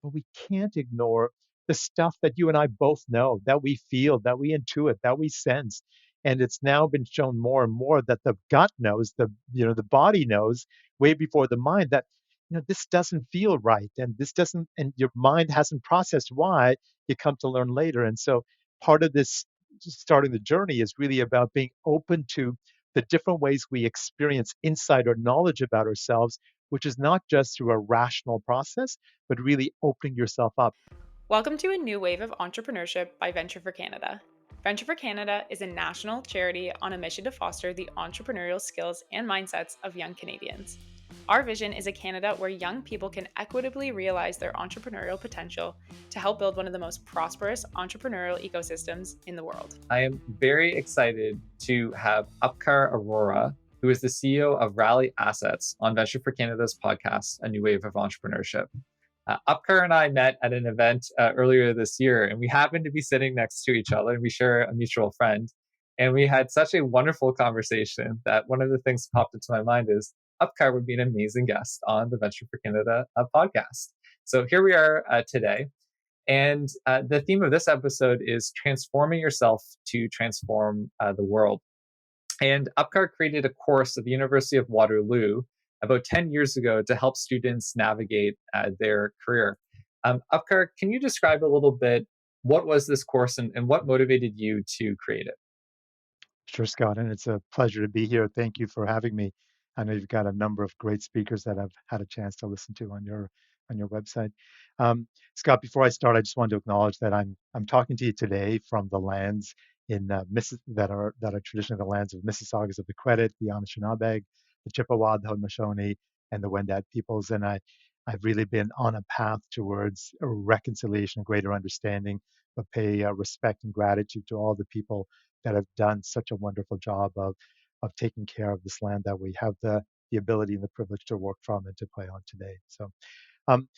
but we can't ignore the stuff that you and I both know, that we feel, that we intuit, that we sense. And it's now been shown more and more that the gut knows, the body knows way before the mind that this doesn't feel right, and this doesn't, and your mind hasn't processed why. You come to learn later. And so part of this starting the journey is really about being open to the different ways we experience insight or knowledge about ourselves, which is not just through a rational process, but really opening yourself up. Welcome to a new wave of entrepreneurship by Venture for Canada. Venture for Canada is a national charity on a mission to foster the entrepreneurial skills and mindsets of young Canadians. Our vision is a Canada where young people can equitably realize their entrepreneurial potential to help build one of the most prosperous entrepreneurial ecosystems in the world. I am very excited to have Upkar Arora, who is the CEO of Rally Assets, on Venture for Canada's podcast, A New Wave of Entrepreneurship. Upkar and I met at an event earlier this year, and we happened to be sitting next to each other, and we share a mutual friend. And we had such a wonderful conversation that one of the things that popped into my mind is Upkar would be an amazing guest on the Venture for Canada podcast. So here we are today. And the theme of this episode is transforming yourself to transform the world. And Upkar created a course at the University of Waterloo about 10 years ago to help students navigate their career. Upkar, can you describe a little bit what was this course and what motivated you to create it? Sure, Scott, and it's a pleasure to be here. Thank you for having me. I know you've got a number of great speakers that I've had a chance to listen to on your website. Scott, before I start, I just wanted to acknowledge that I'm talking to you today from the lands in that are traditionally the lands of Mississaugas of the Credit, the Anishinaabe, the Chippewa, the Haudenosaunee, and the Wendat peoples. And I've really been on a path towards a reconciliation, greater understanding, but pay respect and gratitude to all the people that have done such a wonderful job of taking care of this land that we have the ability and the privilege to work from and to play on today. So,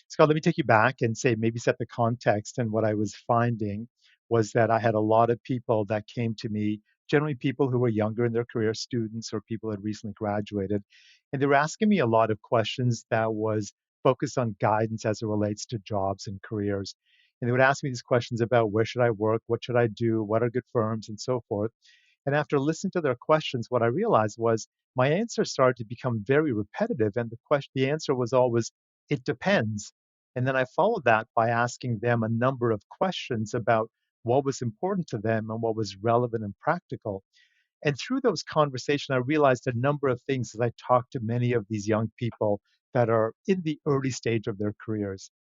Scott, let me take you back and say maybe set the context. And what I was finding was that I had a lot of people that came to me, generally people who were younger in their career, students or people who had recently graduated, and they were asking me a lot of questions that was focused on guidance as it relates to jobs and careers. And they would ask me these questions about where should I work, what should I do, what are good firms, and so forth. And after listening to their questions, what I realized was my answer started to become very repetitive, and the answer was always, "It depends." And then I followed that by asking them a number of questions about what was important to them and what was relevant and practical. And through those conversations, I realized a number of things as I talked to many of these young people that are in the early stage of their careers.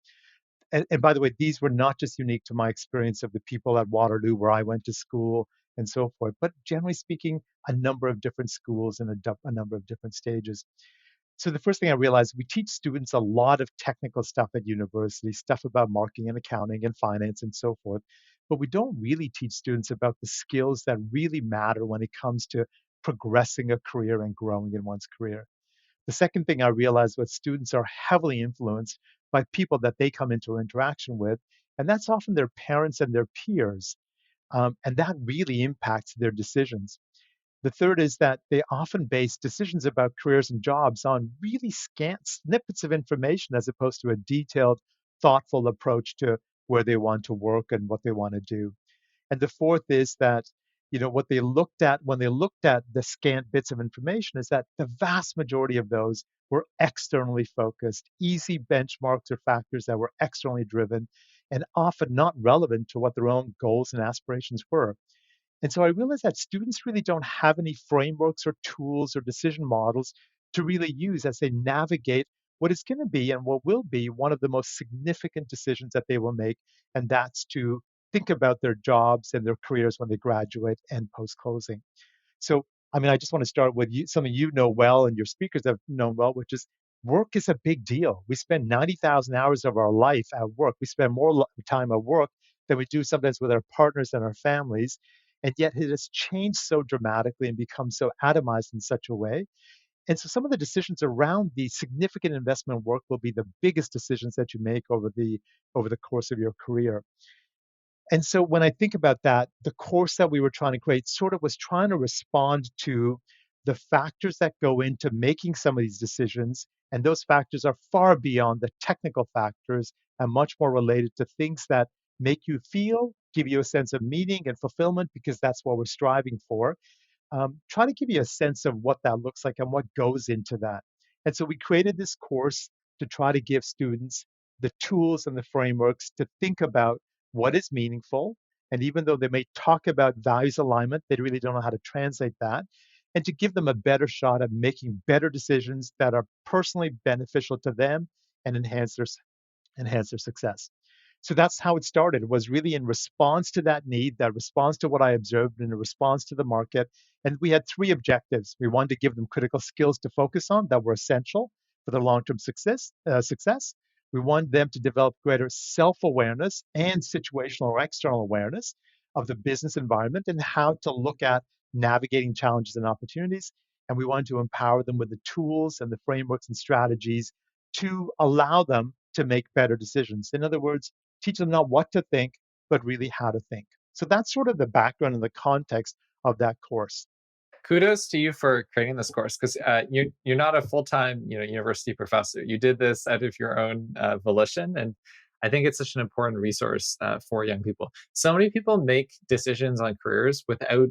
And by the way, these were not just unique to my experience of the people at Waterloo where I went to school and so forth, but generally speaking, a number of different schools and a number of different stages. So the first thing I realized, we teach students a lot of technical stuff at university, stuff about marketing and accounting and finance and so forth, but we don't really teach students about the skills that really matter when it comes to progressing a career and growing in one's career. The second thing I realized was students are heavily influenced by people that they come into interaction with, and that's often their parents and their peers, and that really impacts their decisions. The third is that they often base decisions about careers and jobs on really scant snippets of information as opposed to a detailed, thoughtful approach to where they want to work and what they want to do. And the fourth is that, what they looked at when they looked at the scant bits of information is that the vast majority of those were externally focused, easy benchmarks or factors that were externally driven and often not relevant to what their own goals and aspirations were. And so I realized that students really don't have any frameworks or tools or decision models to really use as they navigate what is going to be and what will be one of the most significant decisions that they will make. And that's to think about their jobs and their careers when they graduate and post closing. So, I mean, I just want to start with you, something you know well and your speakers have known well, which is work is a big deal. We spend 90,000 hours of our life at work. We spend more time at work than we do sometimes with our partners and our families. And yet it has changed so dramatically and become so atomized in such a way. And so some of the decisions around the significant investment work will be the biggest decisions that you make over the course of your career. And so when I think about that, the course that we were trying to create sort of was trying to respond to the factors that go into making some of these decisions And those factors are far beyond the technical factors and much more related to things that make you feel, give you a sense of meaning and fulfillment, because that's what we're striving for. Try to give you a sense of what that looks like and what goes into that. And so we created this course to try to give students the tools and the frameworks to think about what is meaningful. And even though they may talk about values alignment, they really don't know how to translate that. And to give them a better shot at making better decisions that are personally beneficial to them and enhance their success. So that's how it started. It was really in response to that need, that response to what I observed, in a response to the market. And we had three objectives. We wanted to give them critical skills to focus on that were essential for their long-term success. We wanted them to develop greater self-awareness and situational or external awareness of the business environment and how to look at navigating challenges and opportunities. And we wanted to empower them with the tools and the frameworks and strategies to allow them to make better decisions. In other words, teach them not what to think, but really how to think. So that's sort of the background and the context of that course. Kudos to you for creating this course, because you're not a full time university professor. You did this out of your own volition, and I think it's such an important resource for young people. So many people make decisions on careers without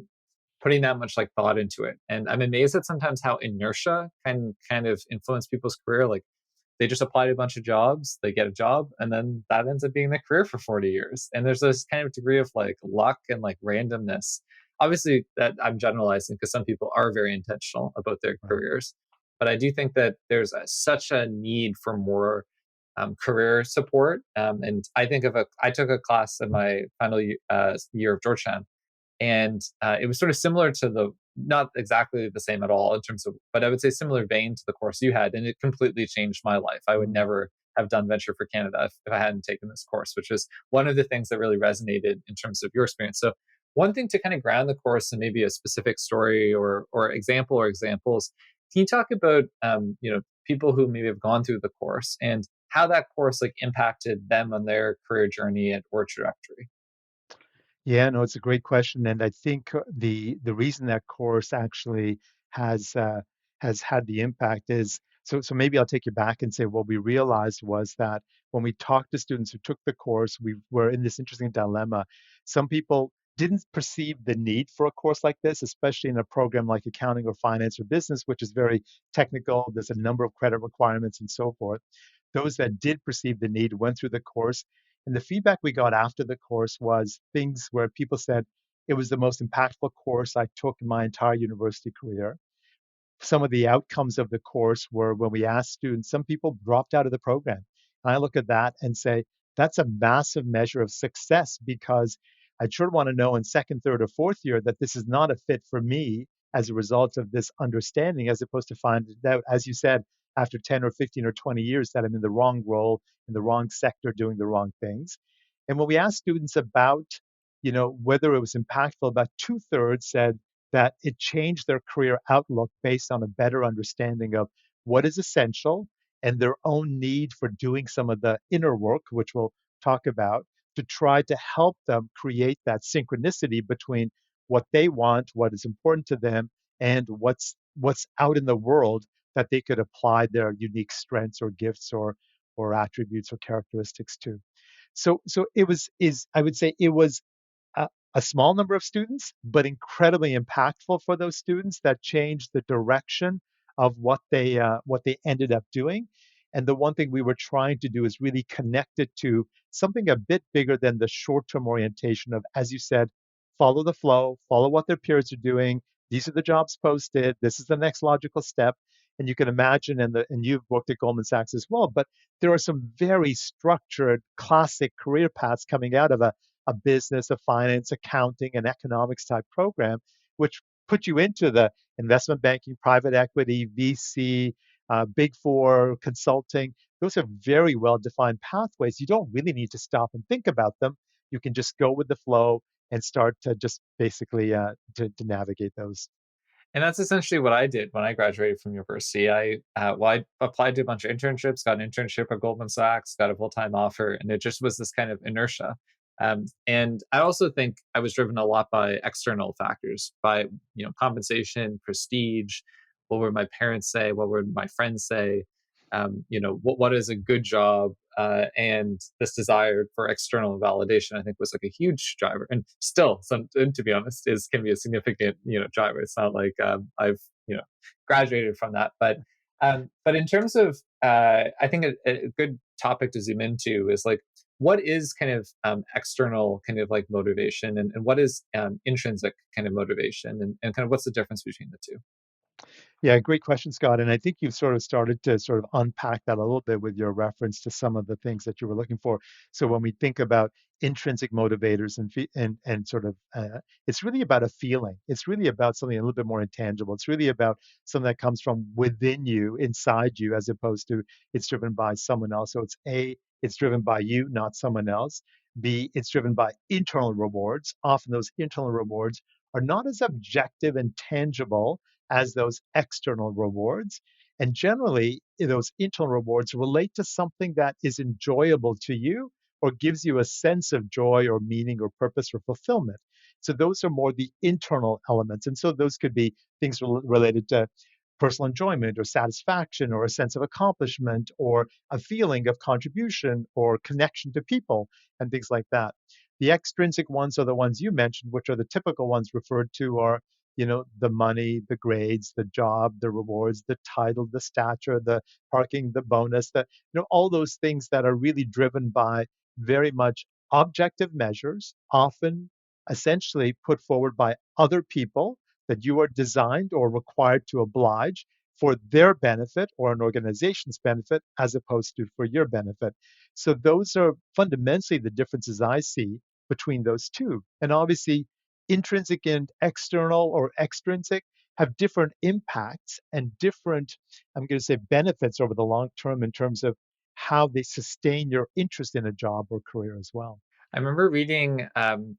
putting that much like thought into it, and I'm amazed at sometimes how inertia can kind of influence people's career. Like they just apply to a bunch of jobs, they get a job, and then that ends up being their career for 40 years. And there's this kind of degree of like luck and like randomness. Obviously, that I'm generalizing because some people are very intentional about their Right. careers. But I do think that there's such a need for more career support. And I took a class in my final year of Georgetown, and it was sort of similar to the, not exactly the same at all in terms of, but I would say similar vein to the course you had, and it completely changed my life. I would Mm. never have done Venture for Canada if I hadn't taken this course, which was one of the things that really resonated in terms of your experience. So one thing to kind of ground the course in maybe a specific story or example or examples. Can you talk about people who maybe have gone through the course and how that course like impacted them on their career journey or trajectory? Yeah, no, it's a great question, and I think the reason that course actually has uh, has had the impact is so maybe I'll take you back and say what we realized was that when we talked to students who took the course, we were in this interesting dilemma. Some people didn't perceive the need for a course like this, especially in a program like accounting or finance or business, which is very technical. There's a number of credit requirements and so forth. Those that did perceive the need went through the course, and the feedback we got after the course was things where people said it was the most impactful course I took in my entire university career. Some of the outcomes of the course were when we asked students, some people dropped out of the program. And I look at that and say, that's a massive measure of success because I sure want to know in second, third, or fourth year that this is not a fit for me as a result of this understanding, as opposed to finding out, as you said, after 10 or 15 or 20 years that I'm in the wrong role, in the wrong sector, doing the wrong things. And when we asked students about, whether it was impactful, about two-thirds said that it changed their career outlook based on a better understanding of what is essential and their own need for doing some of the inner work, which we'll talk about, to try to help them create that synchronicity between what they want, what is important to them, and what's out in the world that they could apply their unique strengths or gifts or attributes or characteristics to. So it was is I would say it was a, a small number of students, but incredibly impactful for those students that changed the direction of what they ended up doing. And the one thing we were trying to do is really connect it to something a bit bigger than the short-term orientation of, as you said, follow the flow, follow what their peers are doing. These are the jobs posted. This is the next logical step. And you can imagine, and you've worked at Goldman Sachs as well, but there are some very structured, classic career paths coming out of a business, a finance, accounting, and economics type program, which put you into the investment banking, private equity, VC, big four, consulting. Those are very well defined pathways. You don't really need to stop and think about them. You can just go with the flow and start to just basically to navigate those. And that's essentially what I did when I graduated from university. I applied to a bunch of internships, got an internship at Goldman Sachs, got a full time offer, and it just was this kind of inertia. And I also think I was driven a lot by external factors, by compensation, prestige. What would my parents say? What would my friends say? what is a good job, and this desire for external validation, I think, was like a huge driver, and still, and to be honest, is can be a significant driver. It's not like I've graduated from that, but in terms of I think a good topic to zoom into is like what is kind of external kind of like motivation, and what is intrinsic kind of motivation, and kind of what's the difference between the two. Yeah, great question, Scott. And I think you've sort of started to sort of unpack that a little bit with your reference to some of the things that you were looking for. So when we think about intrinsic motivators and sort of, it's really about a feeling. It's really about something a little bit more intangible. It's really about something that comes from within you, inside you, as opposed to it's driven by someone else. So it's A, it's driven by you, not someone else. B, it's driven by internal rewards. Often those internal rewards are not as objective and tangible as those external rewards. And generally, those internal rewards relate to something that is enjoyable to you or gives you a sense of joy or meaning or purpose or fulfillment. So those are more the internal elements. And so those could be things related to personal enjoyment or satisfaction or a sense of accomplishment or a feeling of contribution or connection to people and things like that. The extrinsic ones are the ones you mentioned, which are the typical ones referred to are the money, the grades, the job, the rewards, the title, the stature, the parking, the bonus, all those things that are really driven by very much objective measures, often essentially put forward by other people that you are designed or required to oblige for their benefit or an organization's benefit as opposed to for your benefit. So those are fundamentally the differences I see between those two. And obviously, intrinsic and external or extrinsic have different impacts and different, I'm going to say, benefits over the long term in terms of how they sustain your interest in a job or career as well. I remember reading,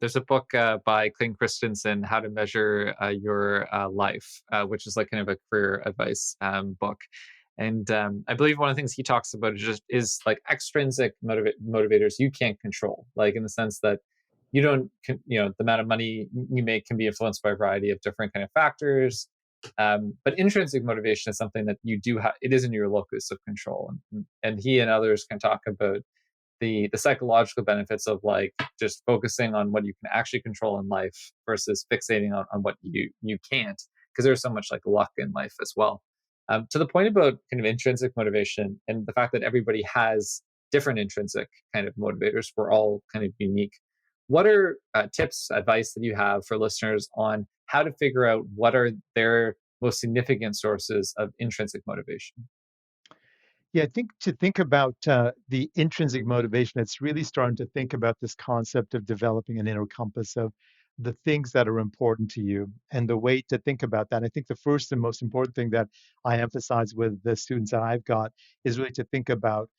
there's a book by Clayton Christensen, How to Measure Your Life, which is like kind of a career advice book. And I believe one of the things he talks about is like extrinsic motivators you can't control, like in the sense that you don't, the amount of money you make can be influenced by a variety of different kind of factors. But intrinsic motivation is something that you do have, it is in your locus of control. And he and others can talk about the psychological benefits of like just focusing on what you can actually control in life versus fixating on what you can't, because there's so much like luck in life as well. To the point about kind of intrinsic motivation and the fact that everybody has different intrinsic kind of motivators, we're all kind of unique. What are tips, advice that you have for listeners on how to figure out what are their most significant sources of intrinsic motivation? Yeah, I think to think about the intrinsic motivation, it's really starting to think about this concept of developing an inner compass of the things that are important to you. And the way to think about that, I think the first and most important thing that I emphasize with the students that I've got is really to think about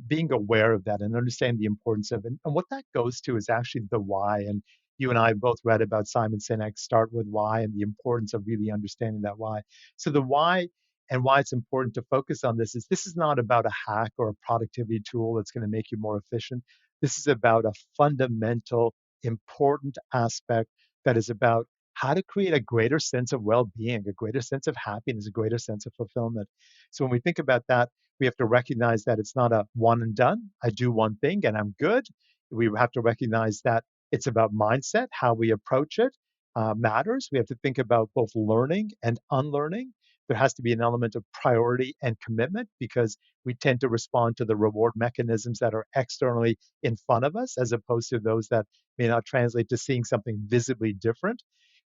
being aware of that and understand the importance of it. And what that goes to is actually the why. And you and I have both read about Simon Sinek's Start with Why and the importance of really understanding that why. So the why and why it's important to focus on this is not about a hack or a productivity tool that's going to make you more efficient. This is about a fundamental, important aspect that is about how to create a greater sense of well-being, a greater sense of happiness, a greater sense of fulfillment. So when we think about that, we have to recognize that it's not a one and done. I do one thing and I'm good. We have to recognize that it's about mindset, how we approach it matters. We have to think about both learning and unlearning. There has to be an element of priority and commitment because we tend to respond to the reward mechanisms that are externally in front of us as opposed to those that may not translate to seeing something visibly different.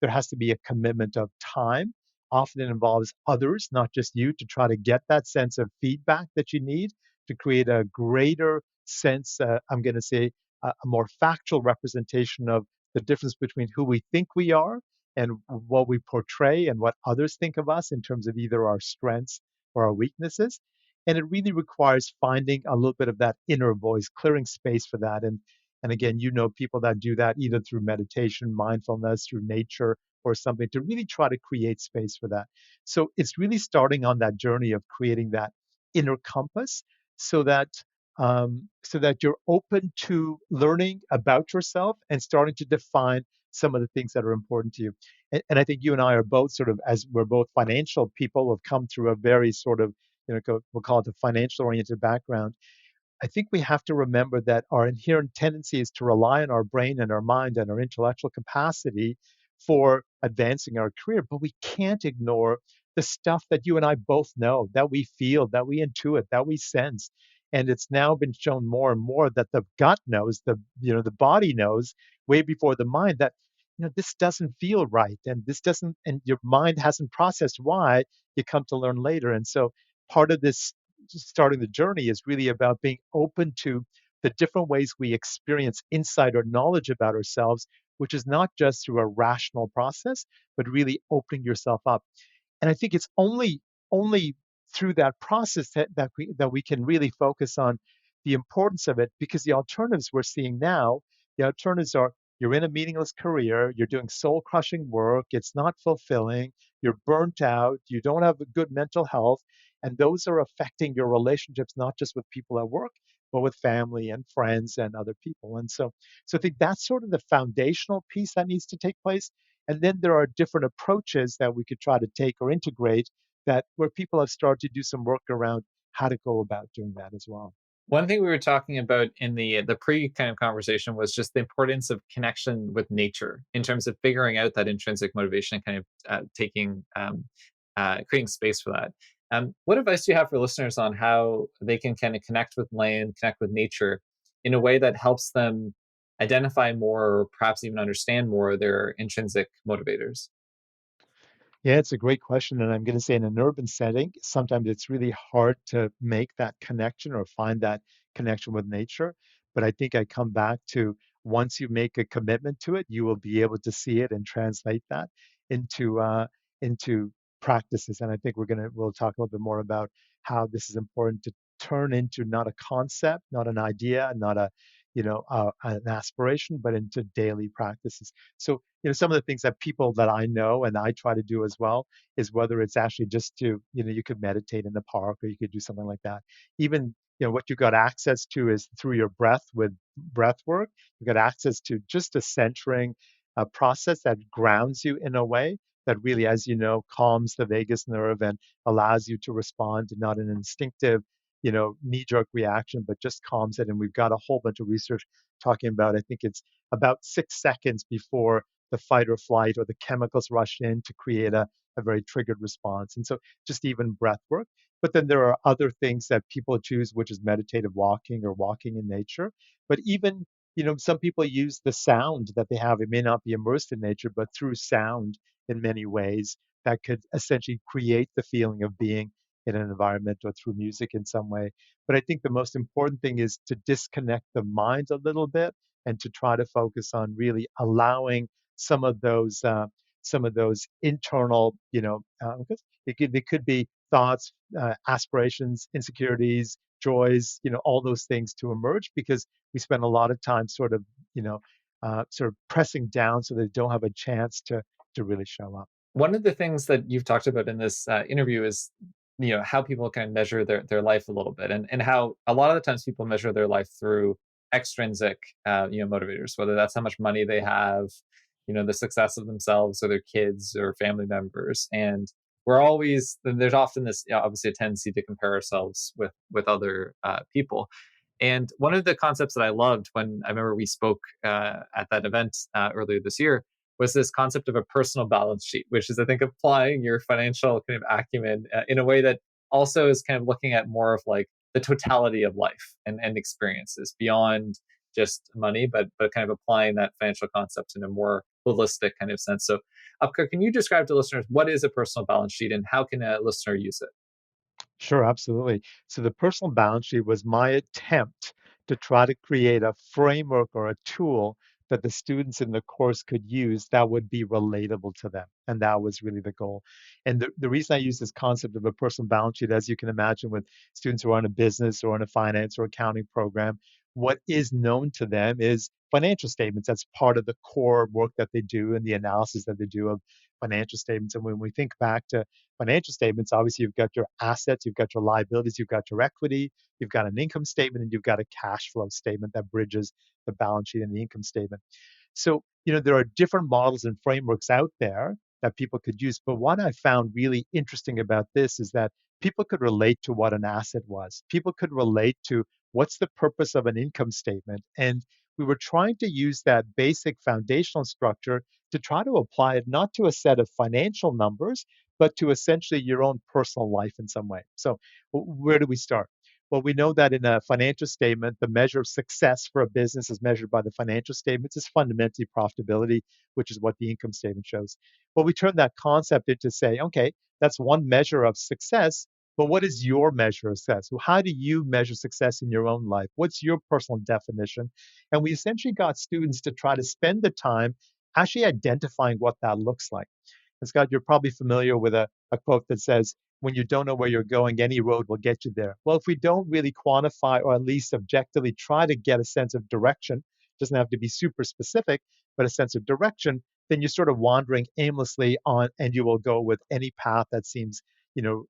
There has to be a commitment of time. Often it involves others, not just you, to try to get that sense of feedback that you need to create a greater sense, I'm going to say, a more factual representation of the difference between who we think we are and what we portray and what others think of us in terms of either our strengths or our weaknesses. And it really requires finding a little bit of that inner voice, clearing space for that. And again, people that do that either through meditation, mindfulness, through nature, or something to really try to create space for that. So it's really starting on that journey of creating that inner compass so that you're open to learning about yourself and starting to define some of the things that are important to you. And I think you and I are both sort of, as we're both financial people, have come through a very sort of we'll call it the financial oriented background, I think we have to remember that our inherent tendency is to rely on our brain and our mind and our intellectual capacity for advancing our career, but we can't ignore the stuff that you and I both know, that we feel, that we intuit, that we sense. And it's now been shown more and more that the gut knows, the body knows way before the mind that this doesn't feel right, and this doesn't, and your mind hasn't processed why. You come to learn later. And so part of this starting the journey is really about being open to the different ways we experience insight or knowledge about ourselves, which is not just through a rational process, but really opening yourself up. And I think it's only through that process that we can really focus on the importance of it, because the alternatives we're seeing now, the alternatives are you're in a meaningless career, you're doing soul crushing work, it's not fulfilling, you're burnt out, you don't have a good mental health, and those are affecting your relationships not just with people at work, but with family and friends and other people. And so I think that's sort of the foundational piece that needs to take place. And then there are different approaches that we could try to take or integrate that where people have started to do some work around how to go about doing that as well. One thing we were talking about in the pre kind of conversation was just the importance of connection with nature in terms of figuring out that intrinsic motivation and kind of taking creating space for that. What advice do you have for listeners on how they can kind of connect with land, connect with nature in a way that helps them identify more, or perhaps even understand more their intrinsic motivators? Yeah, it's a great question. And I'm going to say in an urban setting, sometimes it's really hard to make that connection or find that connection with nature. But I think I come back to once you make a commitment to it, you will be able to see it and translate that into practices. And I think we'll talk a little bit more about how this is important to turn into not a concept, not an idea, not an aspiration, but into daily practices. So, some of the things that people that I know and I try to do as well is whether it's actually just to, you could meditate in the park or you could do something like that. Even, what you got access to is through your breath with breath work. You got access to just a centering process that grounds you in a way that really, as you know, calms the vagus nerve and allows you to respond to not an instinctive, knee-jerk reaction, but just calms it. And we've got a whole bunch of research talking about, I think it's about 6 seconds before the fight or flight or the chemicals rush in to create a very triggered response. And so just even breath work. But then there are other things that people choose, which is meditative walking or walking in nature. But even, some people use the sound that they have. It may not be immersed in nature, but through sound in many ways that could essentially create the feeling of being in an environment or through music in some way. But I think the most important thing is to disconnect the mind a little bit and to try to focus on really allowing some of those internal, because they could be thoughts, aspirations, insecurities, joys, all those things to emerge because we spend a lot of time sort of pressing down so they don't have a chance to really show up. One of the things that you've talked about in this interview is how people kind of measure their life a little bit, and how a lot of the times people measure their life through extrinsic motivators, whether that's how much money they have, the success of themselves or their kids or family members. And there's often this, obviously, a tendency to compare ourselves with other people. And one of the concepts that I loved when I remember we spoke at that event earlier this year was this concept of a personal balance sheet, which is, I think, applying your financial kind of acumen in a way that also is kind of looking at more of like the totality of life and experiences beyond just money, but kind of applying that financial concept in a more holistic kind of sense. So, Upkar, can you describe to listeners what is a personal balance sheet and how can a listener use it? Sure, absolutely. So the personal balance sheet was my attempt to try to create a framework or a tool that the students in the course could use that would be relatable to them. And that was really the goal. And the reason I use this concept of a personal balance sheet, as you can imagine, with students who are in a business or in a finance or accounting program, what is known to them is financial statements. That's part of the core work that they do and the analysis that they do of financial statements. And when we think back to financial statements, obviously you've got your assets, you've got your liabilities, you've got your equity, you've got an income statement, and you've got a cash flow statement that bridges the balance sheet and the income statement. So, there are different models and frameworks out there that people could use. But what I found really interesting about this is that people could relate to what an asset was. People could relate to what's the purpose of an income statement. And we were trying to use that basic foundational structure to try to apply it not to a set of financial numbers, but to essentially your own personal life in some way. So, where do we start? Well, we know that in a financial statement, the measure of success for a business is measured by the financial statements is fundamentally profitability, which is what the income statement shows. Well, we turn that concept into say, okay, that's one measure of success, but what is your measure of success? Well, how do you measure success in your own life? What's your personal definition? And we essentially got students to try to spend the time actually identifying what that looks like. And Scott, you're probably familiar with a quote that says, when you don't know where you're going, any road will get you there. Well, if we don't really quantify or at least objectively try to get a sense of direction, doesn't have to be super specific, but a sense of direction, then you're sort of wandering aimlessly on and you will go with any path that seems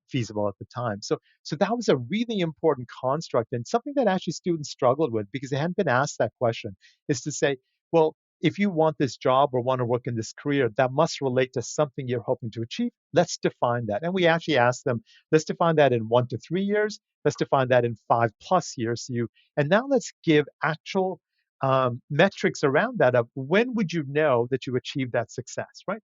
feasible at the time. So that was a really important construct and something that actually students struggled with because they hadn't been asked that question, is to say, well, if you want this job or want to work in this career, that must relate to something you're hoping to achieve. Let's define that. And we actually asked them, let's define that in 1 to 3 years. Let's define that in 5+ years. And now let's give actual metrics around that of when would you know that you achieved that success, right?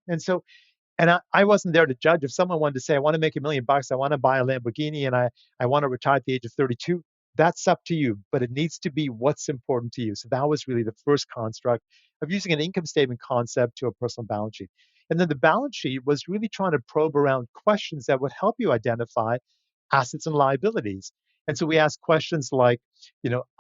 And I wasn't there to judge. If someone wanted to say, I want to make $1 million, I want to buy a Lamborghini, and I want to retire at the age of 32, that's up to you. But it needs to be what's important to you. So that was really the first construct of using an income statement concept to a personal balance sheet. And then the balance sheet was really trying to probe around questions that would help you identify assets and liabilities. And so we ask questions like,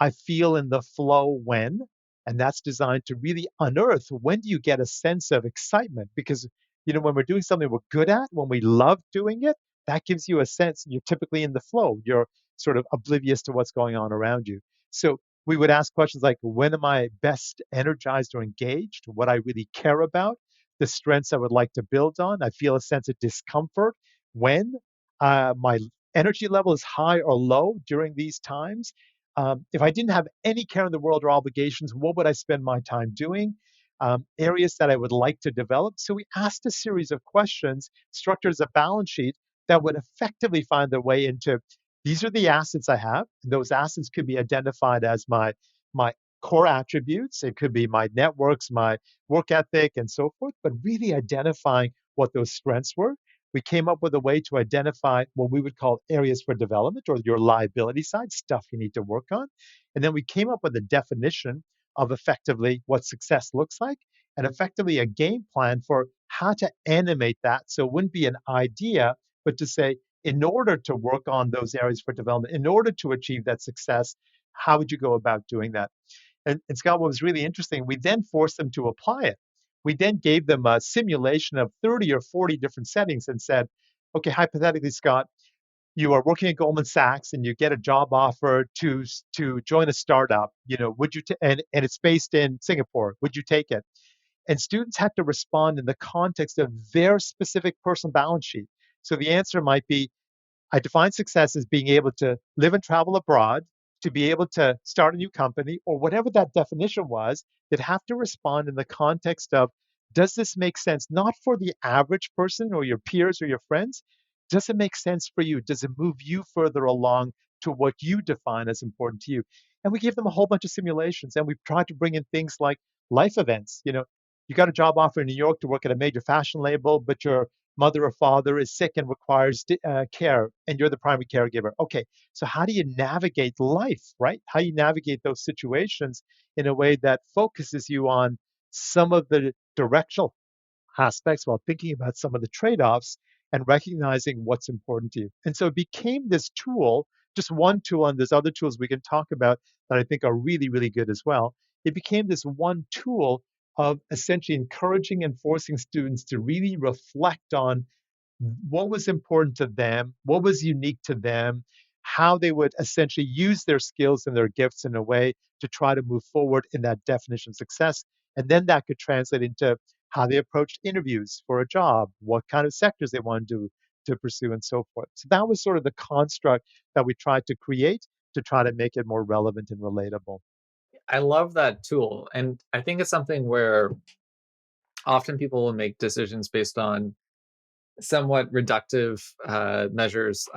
I feel in the flow when, and that's designed to really unearth when do you get a sense of excitement? Because, when we're doing something we're good at, when we love doing it, that gives you a sense you're typically in the flow. You're sort of oblivious to what's going on around you. So we would ask questions like, when am I best energized or engaged? What I really care about, the strengths I would like to build on. I feel a sense of discomfort when my energy level is high or low during these times. If I didn't have any care in the world or obligations, what would I spend my time doing? Areas that I would like to develop. So we asked a series of questions structured as a balance sheet that would effectively find their way into these are the assets I have. Those assets could be identified as my core attributes. It could be my networks, my work ethic, and so forth, but really identifying what those strengths were. We came up with a way to identify what we would call areas for development or your liability side, stuff you need to work on. And then we came up with a definition of effectively what success looks like and effectively a game plan for how to animate that. So it wouldn't be an idea, but to say, in order to work on those areas for development, in order to achieve that success, how would you go about doing that? And Scott, what was really interesting, we then forced them to apply it. We then gave them a simulation of 30 or 40 different settings and said, okay, hypothetically, Scott, you are working at Goldman Sachs and you get a job offer to join a startup, would you, and it's based in Singapore, would you take it? And students had to respond in the context of their specific personal balance sheet. So the answer might be, I define success as being able to live and travel abroad, to be able to start a new company, or whatever that definition was, that have to respond in the context of, does this make sense? Not for the average person or your peers or your friends. Does it make sense for you? Does it move you further along to what you define as important to you? And we gave them a whole bunch of simulations, and we've tried to bring in things like life events. You got a job offer in New York to work at a major fashion label, but your mother or father is sick and requires care, and you're the primary caregiver. Okay, so how do you navigate life, right? How do you navigate those situations in a way that focuses you on some of the directional aspects while thinking about some of the trade offs and recognizing what's important to you? And so it became this tool, just one tool, and there's other tools we can talk about that I think are really, really good as well. It became this one tool of essentially encouraging and forcing students to really reflect on what was important to them, what was unique to them, how they would essentially use their skills and their gifts in a way to try to move forward in that definition of success. And then that could translate into how they approached interviews for a job, what kind of sectors they wanted to pursue, and so forth. So that was sort of the construct that we tried to create to try to make it more relevant and relatable. I love that tool. And I think it's something where often people will make decisions based on somewhat reductive measures,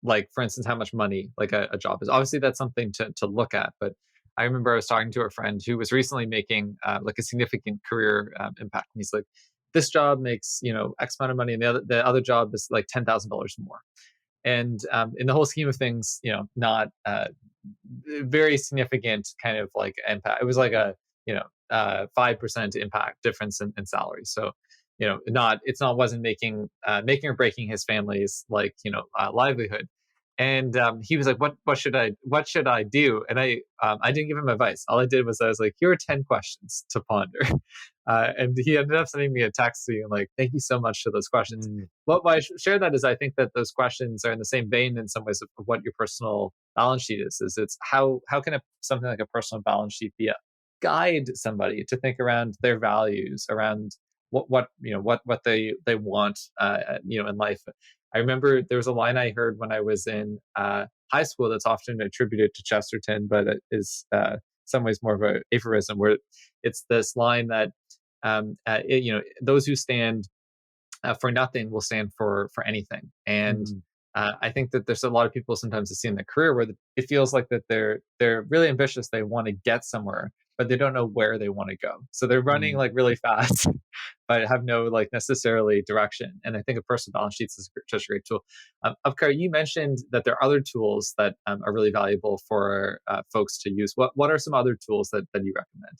like for instance, how much money like a job is. Obviously, that's something to look at. But I remember I was talking to a friend who was recently making like a significant career impact, and he's like, "This job makes X amount of money, and the other job is like $10,000 more." And in the whole scheme of things, not very significant kind of like impact. It was like a 5% impact difference in salary. So not it's not wasn't making or breaking his family's like livelihood. And he was like, what should I do? And I didn't give him advice. All I did was I was like, here are 10 questions to ponder. And he ended up sending me a text being like, thank you so much for those questions. Mm, Why I share that is I think that those questions are in the same vein in some ways of what your personal balance sheet is it's how can something like a personal balance sheet be a guide somebody to think around their values, around what they want in life. I remember there was a line I heard when I was in high school that's often attributed to Chesterton, but it is some ways more of a aphorism, where it's this line that those who stand for nothing will stand for anything. And mm, I think that there's a lot of people sometimes that see in their career where it feels like that they're really ambitious, they want to get somewhere, but they don't know where they want to go. So they're running mm. like really fast, but have no like necessarily direction. And I think a personal balance sheets is just a great tool. Upkar, you mentioned that there are other tools that are really valuable for folks to use. What are some other tools that you recommend?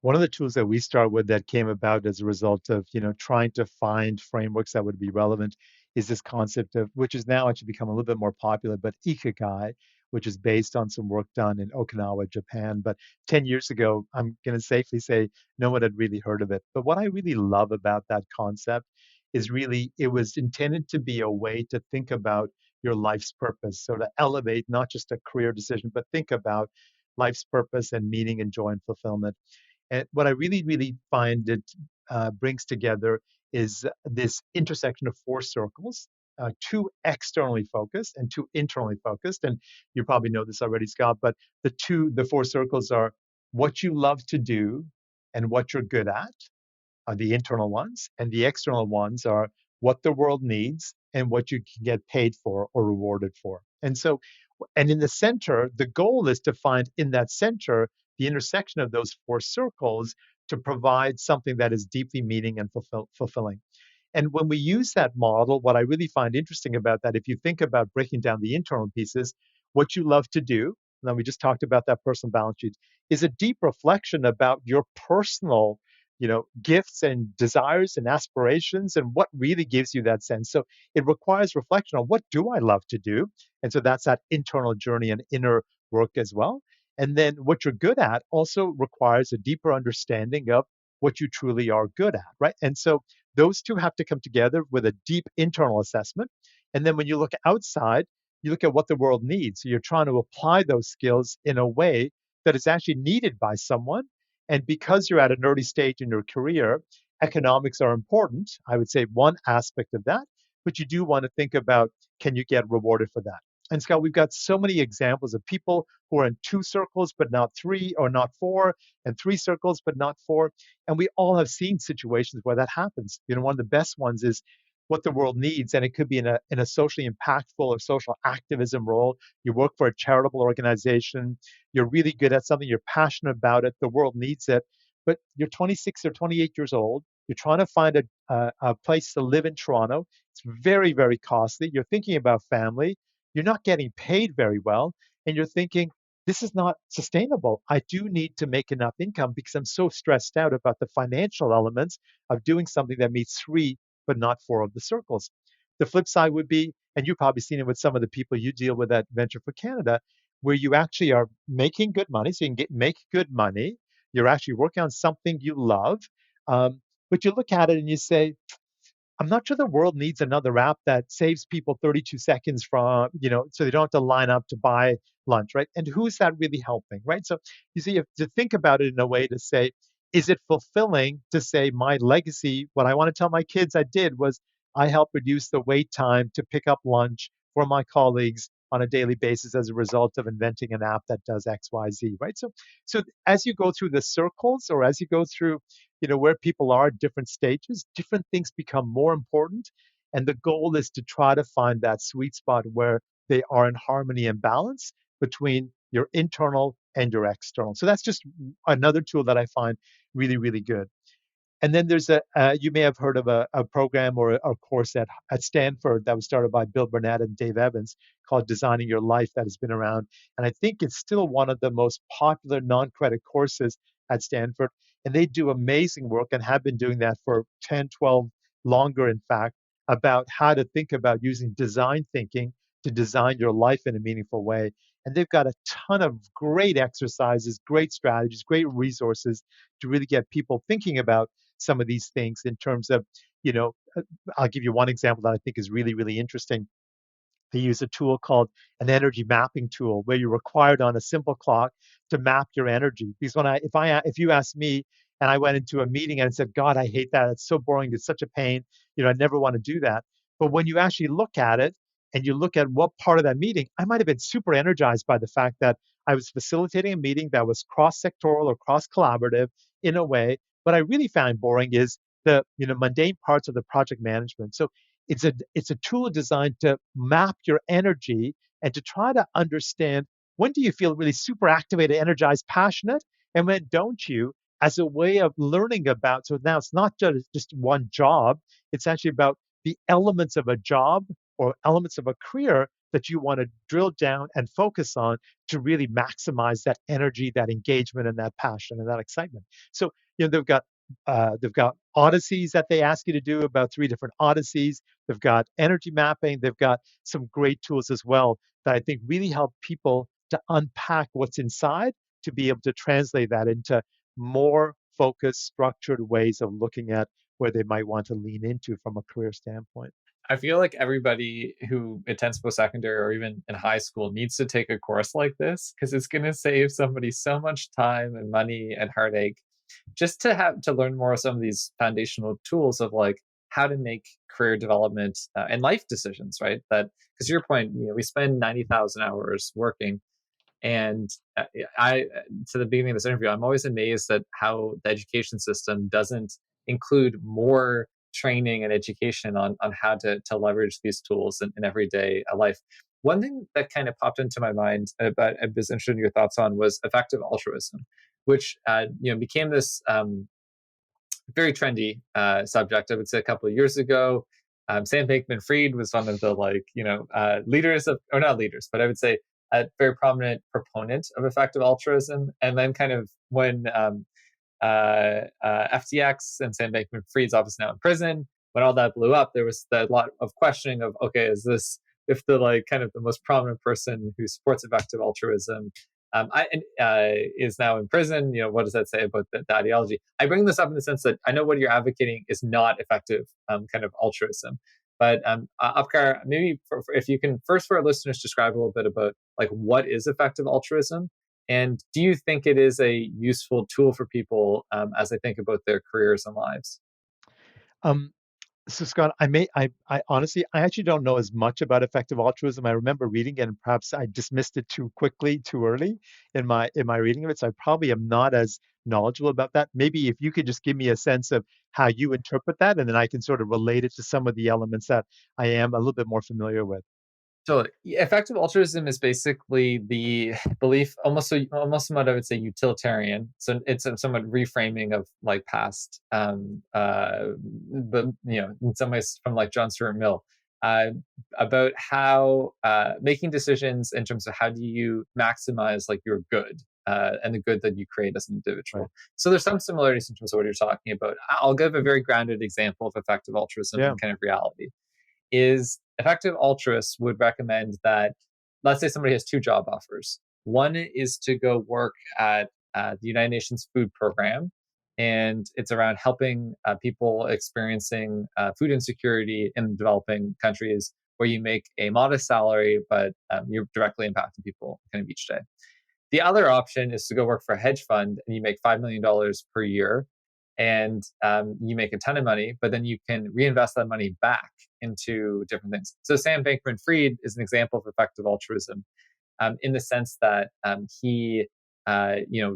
One of the tools that we start with that came about as a result of, trying to find frameworks that would be relevant is this concept of, which has now actually become a little bit more popular, but ikigai, which is based on some work done in Okinawa, Japan. But 10 years ago, I'm going to safely say no one had really heard of it. But what I really love about that concept is really it was intended to be a way to think about your life's purpose. So to elevate not just a career decision, but think about life's purpose and meaning and joy and fulfillment. And what I really, really find it brings together is this intersection of four circles, two externally focused and two internally focused. And you probably know this already, Scott, but the four circles are what you love to do and what you're good at are the internal ones, and the external ones are what the world needs and what you can get paid for or rewarded for. And in the center, the goal is to find in that center the intersection of those four circles to provide something that is deeply meaning and fulfilling. And when we use that model, what I really find interesting about that, if you think about breaking down the internal pieces, what you love to do, and then we just talked about that personal balance sheet, is a deep reflection about your personal, gifts and desires and aspirations and what really gives you that sense. So it requires reflection on what do I love to do? And so that's that internal journey and inner work as well. And then what you're good at also requires a deeper understanding of what you truly are good at, right? And so those two have to come together with a deep internal assessment. And then when you look outside, you look at what the world needs. So you're trying to apply those skills in a way that is actually needed by someone. And because you're at an early stage in your career, economics are important. I would say one aspect of that, but you do want to think about can you get rewarded for that? And Scott, we've got so many examples of people who are in two circles, but not three, or not four, and three circles, but not four. And we all have seen situations where that happens. One of the best ones is what the world needs, and it could be in a socially impactful or social activism role. You work for a charitable organization, you're really good at something, you're passionate about it, the world needs it, but you're 26 or 28 years old. You're trying to find a place to live in Toronto. It's very, very costly. You're thinking about family. You're not getting paid very well, and you're thinking, this is not sustainable. I do need to make enough income because I'm so stressed out about the financial elements of doing something that meets three, but not four of the circles. The flip side would be, and you've probably seen it with some of the people you deal with at Venture for Canada, where you actually are making good money. So you can make good money. You're actually working on something you love. But you look at it and you say, I'm not sure the world needs another app that saves people 32 seconds from, so they don't have to line up to buy lunch, right? And who's that really helping, right? So you see, you have to think about it in a way to say, is it fulfilling to say my legacy? What I want to tell my kids I did was I helped reduce the wait time to pick up lunch for my colleagues on a daily basis as a result of inventing an app that does X, Y, Z, right? So as you go through the circles or as you go through where people are at different stages, different things become more important. And the goal is to try to find that sweet spot where they are in harmony and balance between your internal and your external. So that's just another tool that I find really, really good. And then there's you may have heard of a program or a course at Stanford that was started by Bill Burnett and Dave Evans called Designing Your Life that has been around. And I think it's still one of the most popular non-credit courses at Stanford. And they do amazing work and have been doing that for 10, 12, longer, in fact, about how to think about using design thinking to design your life in a meaningful way. And they've got a ton of great exercises, great strategies, great resources to really get people thinking about some of these things in terms of, you know, I'll give you one example that I think is really, really interesting. They use a tool called an energy mapping tool where you're required on a simple clock to map your energy. Because if you ask me and I went into a meeting and said, God, I hate that. It's so boring. It's such a pain. I never want to do that. But when you actually look at it and you look at what part of that meeting, I might have been super energized by the fact that I was facilitating a meeting that was cross-sectoral or cross-collaborative in a way. What I really found boring is the mundane parts of the project management. So it's a tool designed to map your energy and to try to understand when do you feel really super activated, energized, passionate, and when don't you, as a way of learning about. So now it's not just one job, it's actually about the elements of a job or elements of a career that you want to drill down and focus on to really maximize that energy, that engagement, and that passion and that excitement. So they've got odysseys that they ask you to do, about 3 different odysseys. They've got energy mapping. They've got some great tools as well that I think really help people to unpack what's inside to be able to translate that into more focused, structured ways of looking at where they might want to lean into from a career standpoint. I feel like everybody who attends post-secondary or even in high school needs to take a course like this because it's going to save somebody so much time and money and heartache just to have to learn more of some of these foundational tools of like how to make career development and life decisions, right? That because your point, we spend 90,000 hours working, and I to the beginning of this interview, I'm always amazed at how the education system doesn't include more training and education on how to leverage these tools in everyday life. One thing that kind of popped into my mind about I was interested in your thoughts on was effective altruism, which became this very trendy subject. I would say a couple of years ago, Sam Bankman-Fried was one of the leaders of, or not leaders, but I would say a very prominent proponent of effective altruism. And then kind of when FTX and Sam Bankman-Fried's obviously now in prison, when all that blew up, there was a lot of questioning of, okay, is this if the kind of the most prominent person who supports effective altruism is now in prison, what does that say about the ideology? I bring this up in the sense that I know what you're advocating is not effective kind of altruism. But Upkar, maybe if you can first for our listeners describe a little bit about what is effective altruism, and do you think it is a useful tool for people as they think about their careers and lives? Um, So Scott, I honestly, I actually don't know as much about effective altruism. I remember reading it, and perhaps I dismissed it too quickly, too early in my reading of it. So I probably am not as knowledgeable about that. Maybe if you could just give me a sense of how you interpret that, and then I can sort of relate it to some of the elements that I am a little bit more familiar with. So effective altruism is basically the belief, almost somewhat I would say utilitarian. So it's a somewhat reframing of past, but in some ways from John Stuart Mill, uh, about how making decisions in terms of how do you maximize your good and the good that you create as an Right. individual. So there's some similarities in terms of what you're talking about. I'll give a very grounded example of effective altruism Yeah. and kind of reality is effective altruists would recommend that, let's say somebody has two job offers. One is to go work at the United Nations Food Program, and it's around helping people experiencing food insecurity in developing countries where you make a modest salary, but you're directly impacting people kind of each day. The other option is to go work for a hedge fund and you make $5 million per year and you make a ton of money, but then you can reinvest that money back into different things. So Sam Bankman-Fried is an example of effective altruism in the sense that he,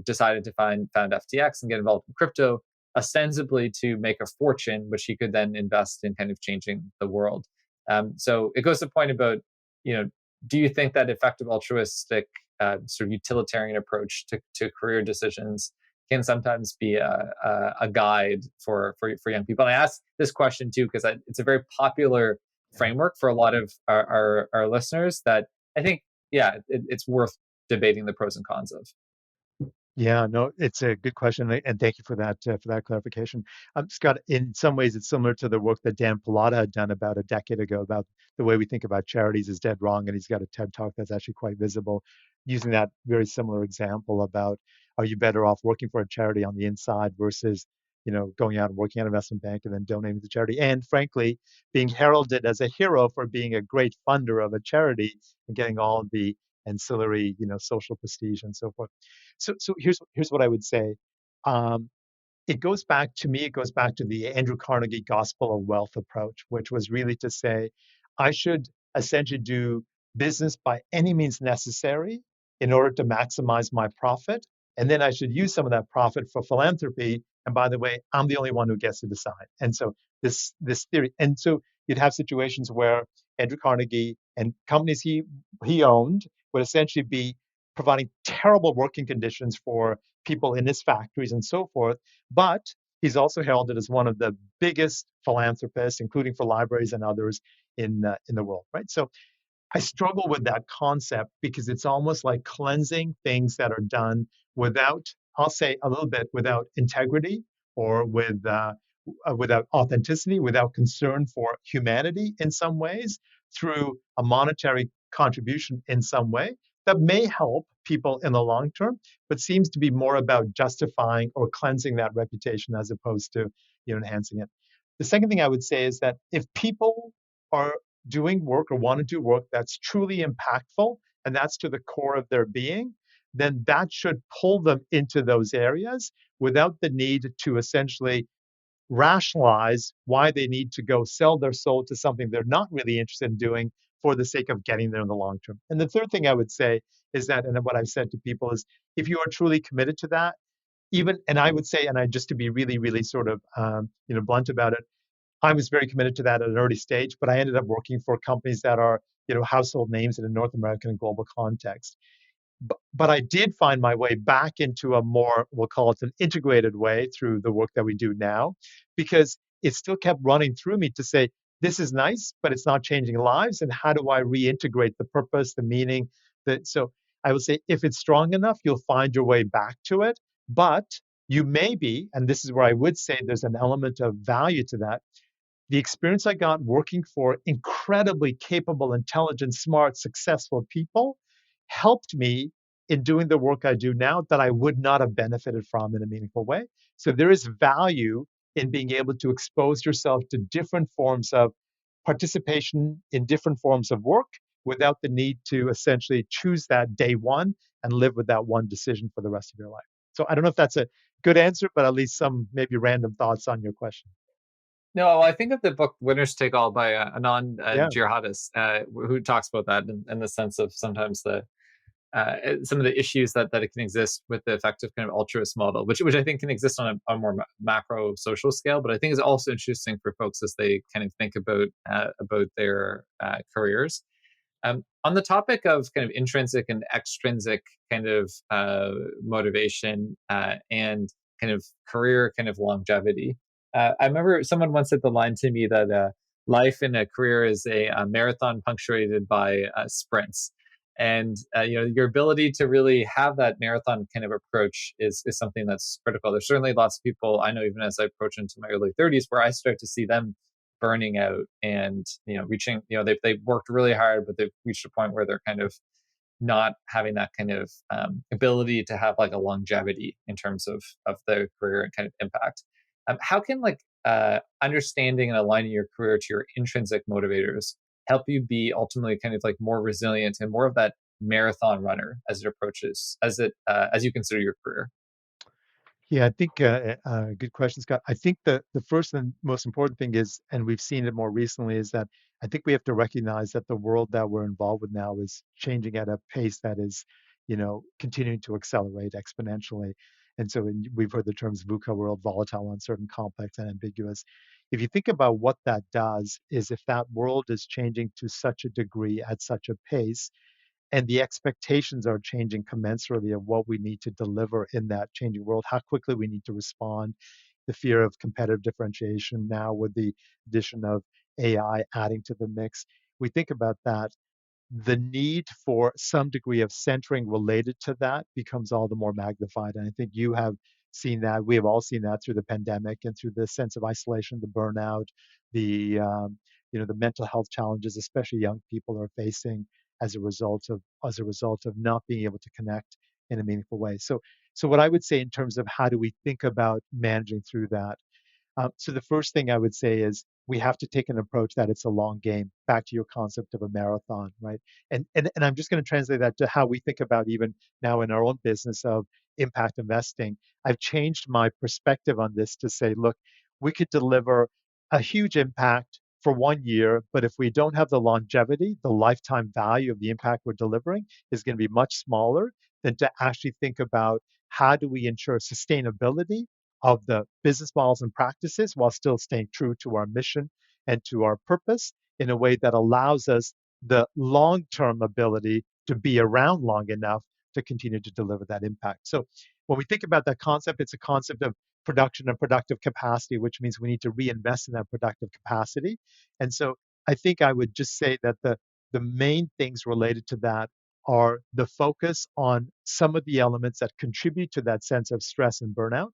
decided to found FTX and get involved in crypto, ostensibly to make a fortune, which he could then invest in kind of changing the world. So it goes to the point about, you know, do you think that effective altruistic sort of utilitarian approach to career decisions can sometimes be a guide for young people? And I ask this question too because it's a very popular Yeah. framework for a lot of our listeners that I think, yeah, it's worth debating the pros and cons of. Yeah, no, it's a good question, and thank you for that clarification. Scott, in some ways, it's similar to the work that Dan Pilata had done about a decade ago about the way we think about charities is dead wrong, and he's got a TED talk that's actually quite visible, using that very similar example about are you better off working for a charity on the inside versus going out and working at an investment bank and then donating to charity, and frankly, being heralded as a hero for being a great funder of a charity and getting all the ancillary, social prestige and so forth. So here's what I would say. Um, it goes back to me, it goes back to the Andrew Carnegie gospel of wealth approach, which was really to say, I should essentially do business by any means necessary in order to maximize my profit. And then I should use some of that profit for philanthropy. And by the way, I'm the only one who gets to decide. And so this theory, and so you'd have situations where Andrew Carnegie and companies he owned would essentially be providing terrible working conditions for people in his factories and so forth, but he's also heralded as one of the biggest philanthropists, including for libraries and others in the world, right? So I struggle with that concept because it's almost like cleansing things that are done without, I'll say a little bit, without integrity or without authenticity, without concern for humanity in some ways, through a monetary contribution in some way that may help people in the long term, but seems to be more about justifying or cleansing that reputation as opposed to enhancing it. The second thing I would say is that if people are doing work or want to do work that's truly impactful and that's to the core of their being, then that should pull them into those areas without the need to essentially rationalize why they need to go sell their soul to something they're not really interested in doing for the sake of getting there in the long term. And the third thing I would say is that, and what I've said to people is, if you are truly committed to that, and I would say, and I just to be really, really sort of, blunt about it, I was very committed to that at an early stage, but I ended up working for companies that are, household names in a North American and global context. But I did find my way back into a more, we'll call it an integrated way through the work that we do now, because it still kept running through me to say, this is nice, but it's not changing lives. And how do I reintegrate the purpose, the meaning? So I would say if it's strong enough, you'll find your way back to it. But you may be, and this is where I would say there's an element of value to that, the experience I got working for incredibly capable, intelligent, smart, successful people helped me in doing the work I do now that I would not have benefited from in a meaningful way. So there is value in being able to expose yourself to different forms of participation in different forms of work without the need to essentially choose that day one and live with that one decision for the rest of your life. So I don't know if that's a good answer, but at least some maybe random thoughts on your question. No, I think of the book Winners Take All by Anand Yeah. Girardis, who talks about that in the sense of sometimes some of the issues that it can exist with the effective kind of altruist model, which I think can exist on a more macro social scale. But I think is also interesting for folks as they kind of think about their careers. On the topic of kind of intrinsic and extrinsic kind of motivation and kind of career kind of longevity, I remember someone once said the line to me that life in a career is a marathon punctuated by sprints. And your ability to really have that marathon kind of approach is something that's critical. There's certainly lots of people I know, even as I approach into my early 30s, where I start to see them burning out and reaching, they've worked really hard, but they've reached a point where they're kind of not having that kind of ability to have like a longevity in terms of their career and kind of impact. How can like understanding and aligning your career to your intrinsic motivators help you be ultimately kind of like more resilient and more of that marathon runner as it approaches as you consider your career? Yeah, I think good question, Scott. I think the first and most important thing is, and we've seen it more recently, is that I think we have to recognize that the world that we're involved with now is changing at a pace that is, continuing to accelerate exponentially. And so we've heard the terms VUCA world, volatile, uncertain, complex, and ambiguous. if you think about what that does, is if that world is changing to such a degree at such a pace, and the expectations are changing commensurately of what we need to deliver in that changing world, how quickly we need to respond, the fear of competitive differentiation now with the addition of AI adding to the mix. We think about that, the need for some degree of centering related to that becomes all the more magnified. And I think you have seen that. We have all seen that through the pandemic and through the sense of isolation, the burnout, the mental health challenges, especially young people are facing as a result of not being able to connect in a meaningful way. So what I would say in terms of how do we think about managing through that, so the first thing I would say is we have to take an approach that it's a long game. Back to your concept of a marathon, right? And I'm just going to translate that to how we think about even now in our own business of impact investing. I've changed my perspective on this to say, look, we could deliver a huge impact for 1 year, but if we don't have the longevity, the lifetime value of the impact we're delivering is going to be much smaller than to actually think about how do we ensure sustainability of the business models and practices while still staying true to our mission and to our purpose in a way that allows us the long term ability to be around long enough to continue to deliver that impact. So, when we think about that concept, it's a concept of production and productive capacity, which means we need to reinvest in that productive capacity. And so, I think I would just say that the main things related to that are the focus on some of the elements that contribute to that sense of stress and burnout.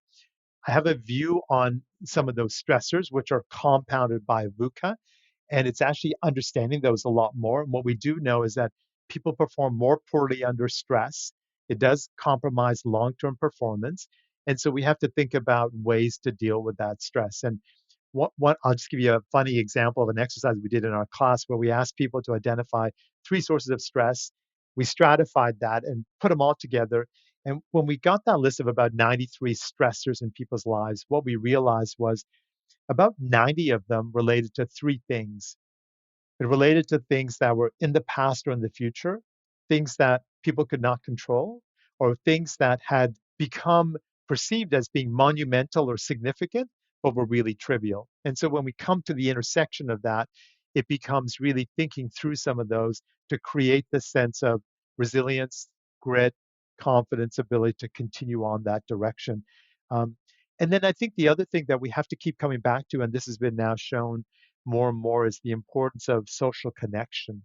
I have a view on some of those stressors, which are compounded by VUCA, and it's actually understanding those a lot more. And what we do know is that people perform more poorly under stress. It does compromise long-term performance, and so we have to think about ways to deal with that stress. And what I'll just give you a funny example of an exercise we did in our class where we asked people to identify three sources of stress. We stratified that and put them all together. And when we got that list of about 93 stressors in people's lives, what we realized was about 90 of them related to three things. It related to things that were in the past or in the future, things that people could not control, or things that had become perceived as being monumental or significant, but were really trivial. And so when we come to the intersection of that, it becomes really thinking through some of those to create the sense of resilience, grit, confidence, ability to continue on that direction. Um, and then I think the other thing that we have to keep coming back to, and this has been now shown more and more, is the importance of social connection.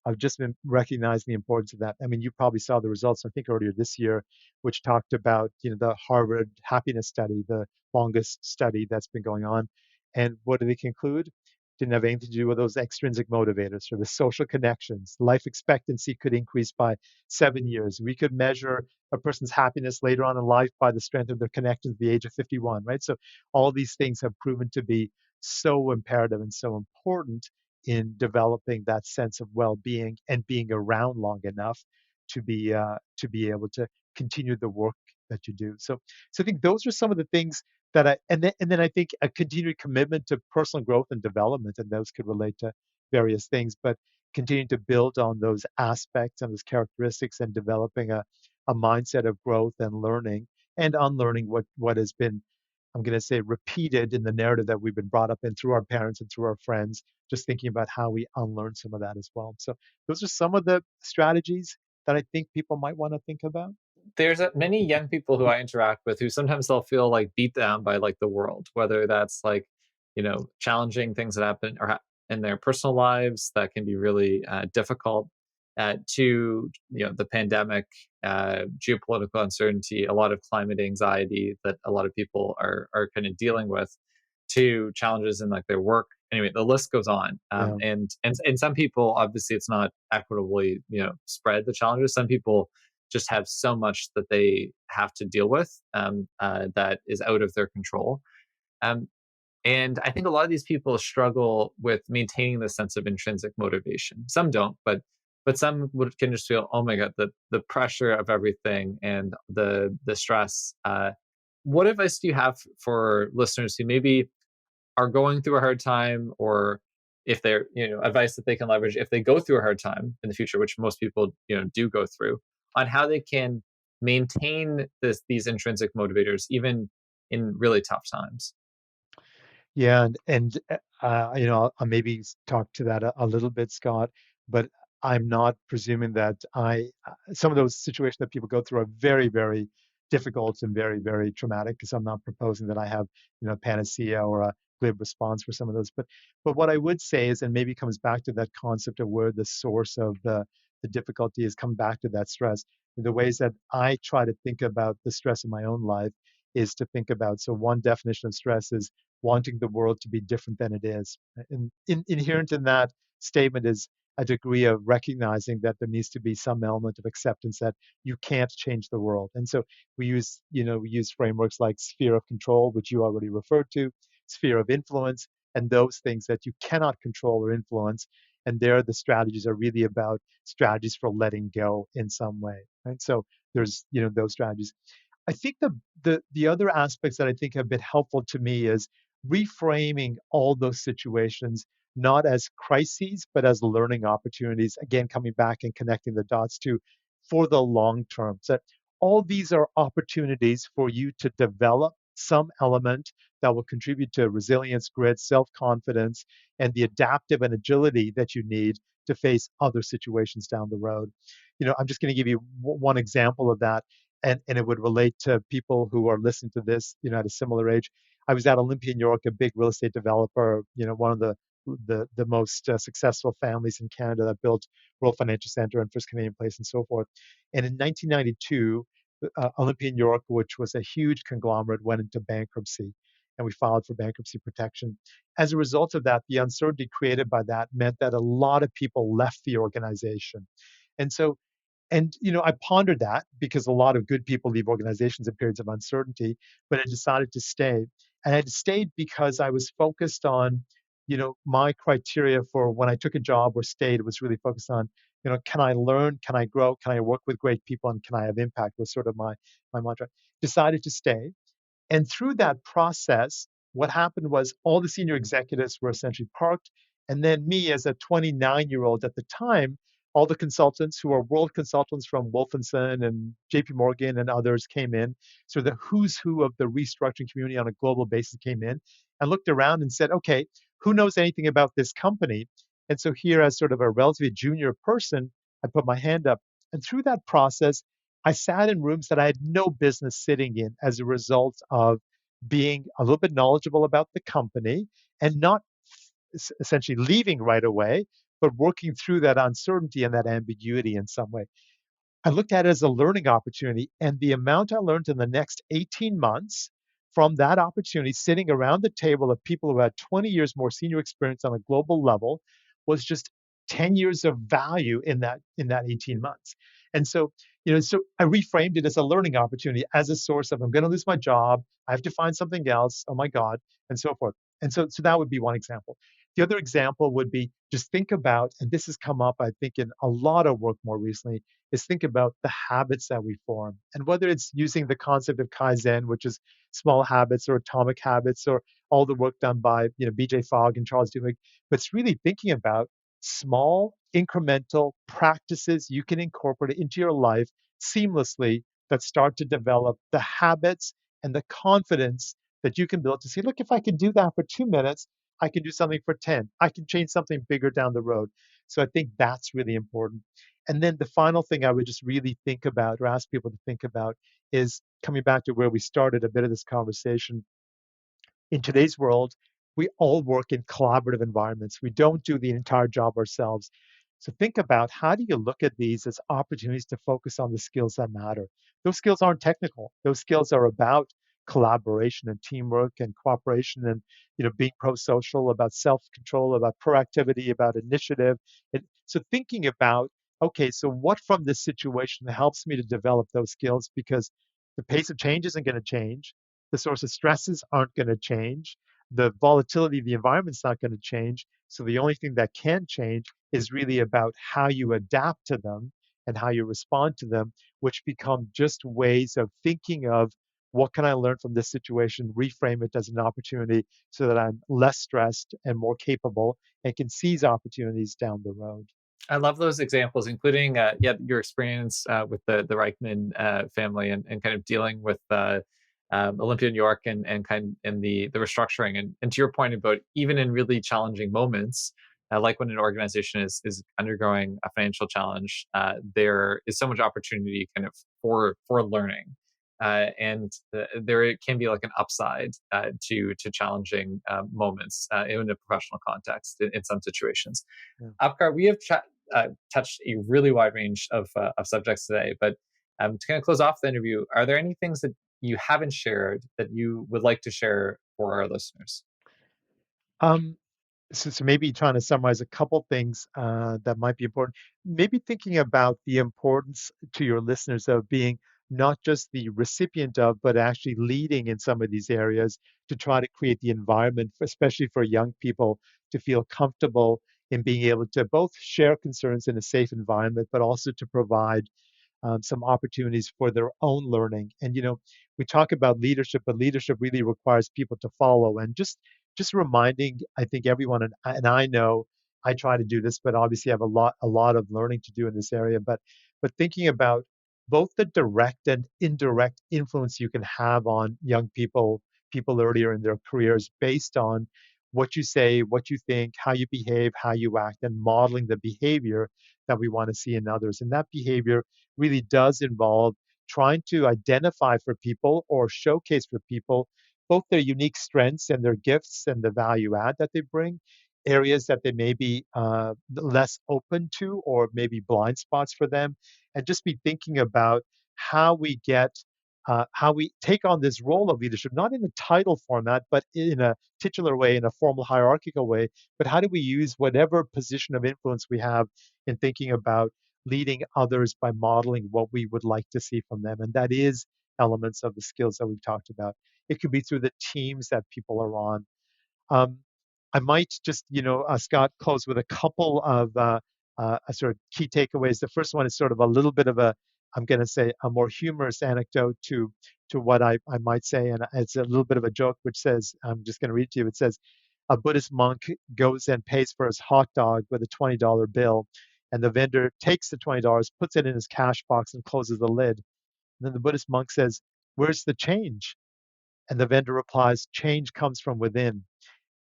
I've just been recognizing the importance of that. I mean, you probably saw the results, I think, earlier this year, which talked about, the Harvard happiness study, the longest study that's been going on. And what did they conclude? Didn't have anything to do with those extrinsic motivators or the social connections. Life expectancy could increase by 7 years. We could measure a person's happiness later on in life by the strength of their connections at the age of 51, right? So all these things have proven to be so imperative and so important in developing that sense of well-being and being around long enough to be able to continue the work that you do. So I think those are some of the things that and then I think a continued commitment to personal growth and development, and those could relate to various things, but continuing to build on those aspects and those characteristics and developing a mindset of growth and learning and unlearning what has been, I'm going to say, repeated in the narrative that we've been brought up in through our parents and through our friends, just thinking about how we unlearn some of that as well. So those are some of the strategies that I think people might want to think about. There's many young people who I interact with who sometimes they'll feel like beat down by like the world, whether that's like, challenging things that happen in their personal lives that can be really difficult, to the pandemic, geopolitical uncertainty, a lot of climate anxiety that a lot of people are kind of dealing with, to challenges in like their work. Anyway, the list goes on. Yeah. And some people, obviously, it's not equitably spread the challenges. Some people just have so much that they have to deal with, that is out of their control. Um, and I think a lot of these people struggle with maintaining the sense of intrinsic motivation. Some don't, but some can just feel, oh my god, the pressure of everything and the stress. What advice do you have for listeners who maybe are going through a hard time, or if they're, advice that they can leverage if they go through a hard time in the future, which most people, do go through, on how they can maintain these intrinsic motivators even in really tough times? Yeah, I'll maybe talk to that a little bit, Scott, but I'm not presuming that some of those situations that people go through are very, very difficult and very, very traumatic. Because I'm not proposing that I have, panacea or a glib response for some of those. But what I would say is, and maybe it comes back to that concept of where the source of the difficulty is, come back to that stress. The ways that I try to think about the stress in my own life is to think about. So one definition of stress is wanting the world to be different than it is. And inherent in that statement is a degree of recognizing that there needs to be some element of acceptance that you can't change the world. And so we use frameworks like sphere of control, which you already referred to, sphere of influence, and those things that you cannot control or influence. And there, the strategies are really about strategies for letting go in some way. Right. So there's those strategies. I think the other aspects that I think have been helpful to me is reframing all those situations not as crises but as learning opportunities. Again, coming back and connecting the dots to for the long term. So all these are opportunities for you to develop some element that will contribute to resilience, grit, self-confidence, and the adaptive and agility that you need to face other situations down the road. I'm just going to give you one example of that, and it would relate to people who are listening to this, at a similar age. I was at Olympia, New York, a big real estate developer, one of the most successful families in Canada that built World Financial Center and First Canadian Place and so forth. And in 1992, Olympia, New York, which was a huge conglomerate, went into bankruptcy, and we filed for bankruptcy protection. As a result of that, the uncertainty created by that meant that a lot of people left the organization. And so I pondered that because a lot of good people leave organizations in periods of uncertainty, but I decided to stay. And I stayed because I was focused on, my criteria for when I took a job or stayed was really focused on, can I learn, can I grow, can I work with great people, and can I have impact was sort of my mantra. Decided to stay. And through that process, what happened was all the senior executives were essentially parked. And then me, as a 29-year-old at the time, all the consultants who are world consultants from Wolfenson and JP Morgan and others came in. So the who's who of the restructuring community on a global basis came in and looked around and said, okay, who knows anything about this company? And so here, as sort of a relatively junior person, I put my hand up. And through that process, I sat in rooms that I had no business sitting in as a result of being a little bit knowledgeable about the company and not essentially leaving right away, but working through that uncertainty and that ambiguity in some way. I looked at it as a learning opportunity, and the amount I learned in the next 18 months from that opportunity, sitting around the table of people who had 20 years more senior experience on a global level, was just 10 years of value in that 18 months. And so I reframed it as a learning opportunity, as a source of I'm going to lose my job, I have to find something else, oh my God, and so forth. And so that would be one example. The other example would be just think about, and this has come up, I think, in a lot of work more recently, is think about the habits that we form. And whether it's using the concept of Kaizen, which is small habits or atomic habits, or all the work done by BJ Fogg and Charles Duhigg, but it's really thinking about small incremental practices you can incorporate into your life seamlessly that start to develop the habits and the confidence that you can build to say, look, if I can do that for 2 minutes, I can do something for 10. I can change something bigger down the road. So I think that's really important. And then the final thing I would just really think about or ask people to think about is coming back to where we started a bit of this conversation. In today's world, we all work in collaborative environments. We don't do the entire job ourselves. So think about, how do you look at these as opportunities to focus on the skills that matter? Those skills aren't technical. Those skills are about collaboration and teamwork and cooperation and being pro-social, about self-control, about proactivity, about initiative. So thinking about, okay, so what from this situation helps me to develop those skills, because the pace of change isn't going to change. The source of stresses aren't going to change. The volatility of the environment's not going to change. So the only thing that can change is really about how you adapt to them and how you respond to them, which become just ways of thinking of what can I learn from this situation, reframe it as an opportunity so that I'm less stressed and more capable and can seize opportunities down the road. I love those examples, including your experience with the Reichman family and kind of dealing with Olympia, New York, and the restructuring. And to your point about even in really challenging moments, like when an organization is undergoing a financial challenge, there is so much opportunity kind of for learning. And there can be like an upside to challenging moments in a professional context in some situations. Yeah. Apkar, we have touched a really wide range of subjects today, but to kind of close off the interview, are there any things that you haven't shared that you would like to share for our listeners? Um, so maybe trying to summarize a couple things that might be important. Maybe thinking about the importance to your listeners of being not just the recipient of, but actually leading in some of these areas to try to create the environment, especially for young people, to feel comfortable in being able to both share concerns in a safe environment, but also to provide some opportunities for their own learning. And we talk about leadership, but leadership really requires people to follow. And just reminding, I think everyone, and I know I try to do this, but obviously I have a lot of learning to do in this area. But thinking about both the direct and indirect influence you can have on young people earlier in their careers based on what you say, what you think, how you behave, how you act, and modeling the behavior that we want to see in others. And that behavior really does involve trying to identify for people or showcase for people both their unique strengths and their gifts and the value add that they bring, areas that they may be less open to or maybe blind spots for them, and just be thinking about how we get. How we take on this role of leadership, not in a title format, but in a titular way, in a formal hierarchical way. But how do we use whatever position of influence we have in thinking about leading others by modeling what we would like to see from them. And that is elements of the skills that we've talked about. It could be through the teams that people are on. Um, I might just, Scott, close with a couple of sort of key takeaways. The first one is sort of a little bit of I'm going to say, a more humorous anecdote to what I might say, and it's a little bit of a joke, which says, I'm just going to read it to you. It says, a Buddhist monk goes and pays for his hot dog with a $20 bill, and the vendor takes the $20, puts it in his cash box, and closes the lid. And then the Buddhist monk says, "Where's the change?" And the vendor replies, "Change comes from within."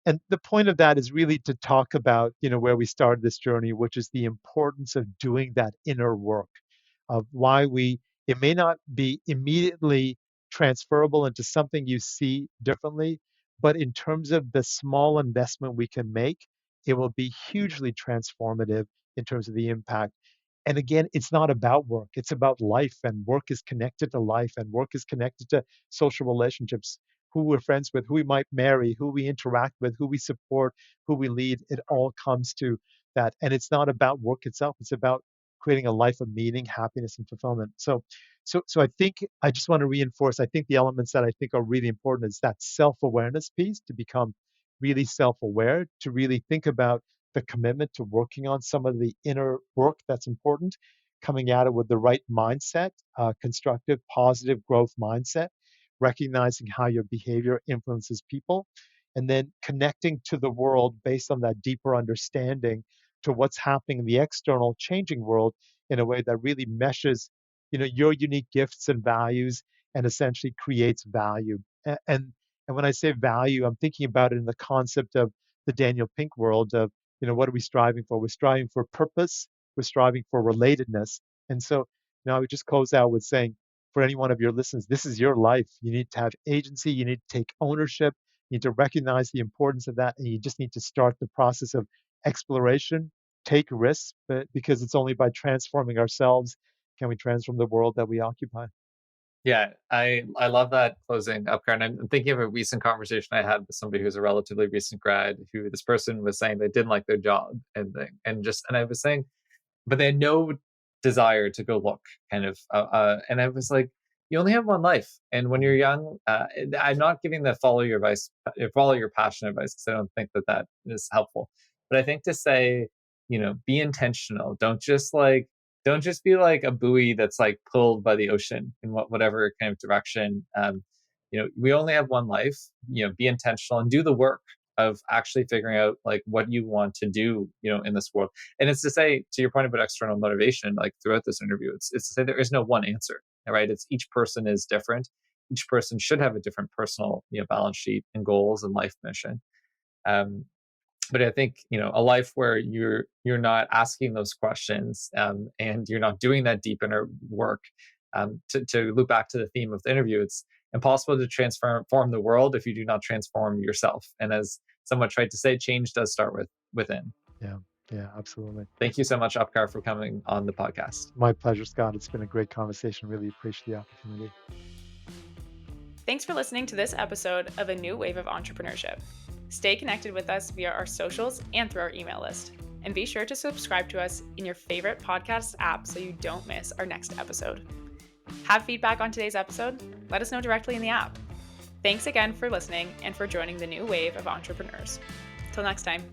And the point of that is really to talk about, where we started this journey, which is the importance of doing that inner work, of why it may not be immediately transferable into something you see differently, but in terms of the small investment we can make, it will be hugely transformative in terms of the impact. And again, it's not about work, it's about life, and work is connected to life, and work is connected to social relationships, who we're friends with, who we might marry, who we interact with, who we support, who we lead. It all comes to that. And it's not about work itself. It's about creating a life of meaning, happiness, and fulfillment. So I think I just want to reinforce, I think the elements that I think are really important is that self-awareness piece, to become really self-aware, to really think about the commitment to working on some of the inner work that's important, coming at it with the right mindset, constructive, positive growth mindset, recognizing how your behavior influences people, and then connecting to the world based on that deeper understanding to what's happening in the external changing world in a way that really meshes, your unique gifts and values and essentially creates value. And when I say value, I'm thinking about it in the concept of the Daniel Pink world of, what are we striving for? We're striving for purpose, we're striving for relatedness. And so, I would just close out with saying, for any one of your listeners, this is your life. You need to have agency. You need to take ownership. You need to recognize the importance of that. And you just need to start the process of exploration, take risks, but because it's only by transforming ourselves can we transform the world that we occupy. Yeah, I love that closing up, Karen. I'm thinking of a recent conversation I had with somebody who's a relatively recent grad, who this person was saying they didn't like their job and I was saying, but they had no desire to go look, kind of. And I was like, you only have one life, and when you're young, I'm not giving the follow your advice, follow your passion advice, because I don't think that that is helpful. But I think to say, be intentional. Don't just be like a buoy that's like pulled by the ocean in whatever kind of direction. We only have one life. Be intentional and do the work of actually figuring out like what you want to do, in this world. And it's to say, to your point about external motivation, like throughout this interview, it's to say there is no one answer, right? It's each person is different. each person should have a different personal balance sheet and goals and life mission. But I think a life where you're not asking those questions, and you're not doing that deep inner work. To loop back to the theme of the interview, it's impossible to transform the world if you do not transform yourself. And as someone tried to say, change does start within. Yeah, absolutely. Thank you so much, Upkar, for coming on the podcast. My pleasure, Scott. It's been a great conversation. Really appreciate the opportunity. Thanks for listening to this episode of A New Wave of Entrepreneurship. Stay connected with us via our socials and through our email list. And be sure to subscribe to us in your favorite podcast app so you don't miss our next episode. Have feedback on today's episode? Let us know directly in the app. Thanks again for listening and for joining the new wave of entrepreneurs. Till next time.